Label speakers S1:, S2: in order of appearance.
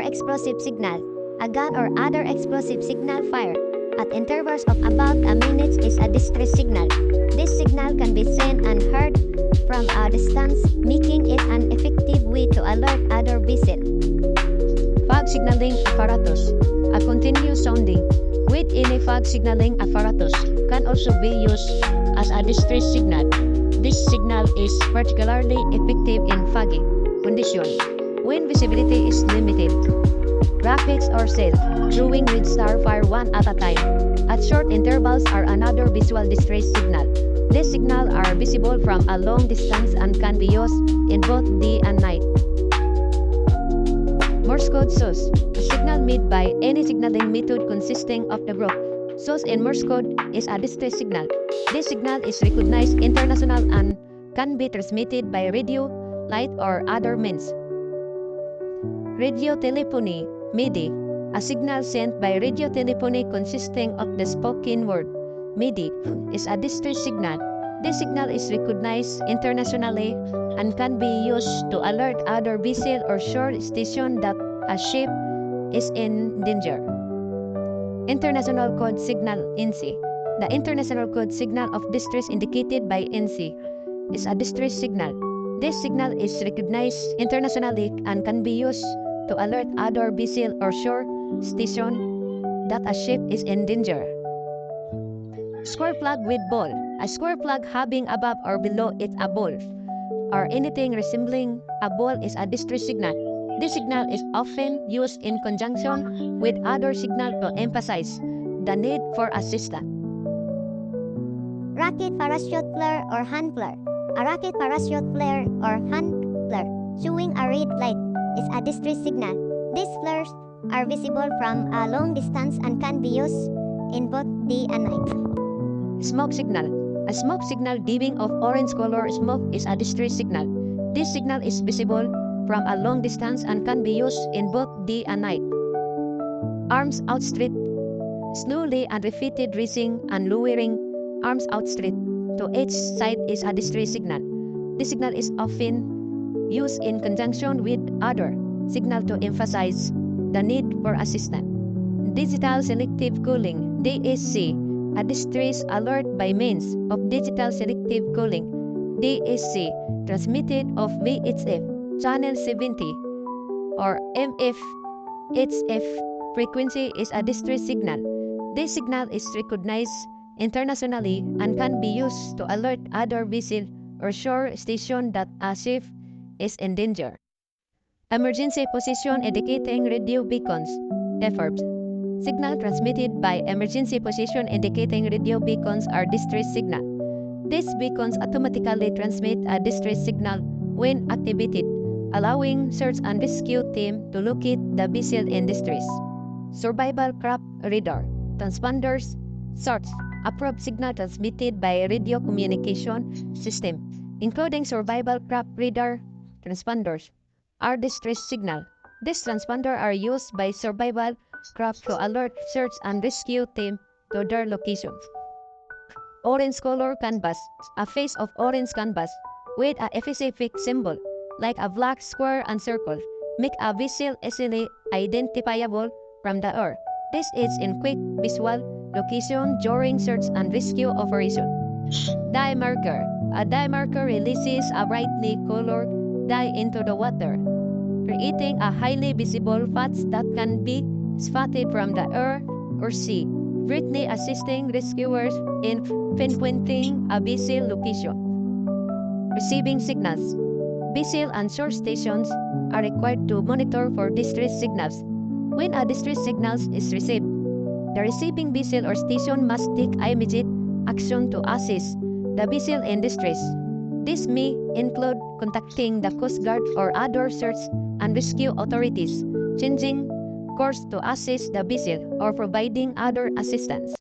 S1: explosive signal. A gun or other explosive signal fired at intervals of about a minute is a distress signal. This signal can be sent and heard from a distance, making it an effective way to alert other vessels.
S2: Fog signaling apparatus. A continuous sounding with any fog signaling apparatus can also be used as a distress signal. This signal is particularly effective in foggy conditions when visibility is limited. Rockets or cells throwing with starfire one at a time at short intervals are another visual distress signal. These signals are visible from a long distance and can be used in both day and night. Morse code source, a signal made by any signaling method consisting of the group. Source in Morse code is a distress signal. This signal is recognized international and can be transmitted by radio, light, or other means. Radio telephony, MIDI, a signal sent by radio telephony consisting of the spoken word. MIDI is a distress signal. This signal is recognized internationally and can be used to alert other vessel or shore station that a ship is in danger. International Code Signal (INSI). The International Code Signal of Distress indicated by INSI is a distress signal. This signal is recognized internationally and can be used to alert other vessel or shore station that a ship is in danger. Square plug with ball. A square plug having above or below it a ball or anything resembling a ball is a distress signal. This signal is often used in conjunction with other signals to emphasize the need for assistance.
S1: Rocket parachute flare or hand flare. A rocket parachute flare or hand flare showing a red light is a distress signal. These flares are visible from a long distance and can be used in both day and night.
S2: Smoke signal. A smoke signal giving off orange color smoke is a distress signal. This signal is visible from a long distance and can be used in both day and night. Arms outstretched. Slowly and repeated raising and lowering arms outstretched to each side is a distress signal. This signal is often used in conjunction with other signals to emphasize the need for assistance. Digital selective calling (DSC), a distress alert by means of digital selective calling (DSC) transmitted of VHF channel 70 or MFHF frequency is a distress signal. This signal is recognized internationally and can be used to alert other vessel or shore station that a ship is in danger. Emergency position indicating radio beacons (EFIRBs). Signal transmitted by emergency position indicating radio beacons are distress signal. These beacons automatically transmit a distress signal when activated, allowing search and rescue team to locate the vessel in distress. Survival craft radar transponders source approved signal transmitted by radio communication system, including survival craft radar transponders, are distress signal. These transponders are used by survival craft to alert search and rescue team to their locations. Orange color canvas, a face of orange canvas with a specific symbol like a black square and circle, make a vessel easily identifiable from the air. This is in quick visual location during search and rescue operation. Dye marker. A dye marker releases a brightly colored dye into the water, creating a highly visible patch that can be spotted from the air or sea, greatly assisting rescuers in pinpointing a vessel location. Receiving signals. Vessel and shore stations are required to monitor for distress signals. When a distress signal is received, the receiving vessel or station must take immediate action to assist the vessel in distress. This may include contacting the Coast Guard or other search and rescue authorities, changing course to assist the vessel, or providing other assistance.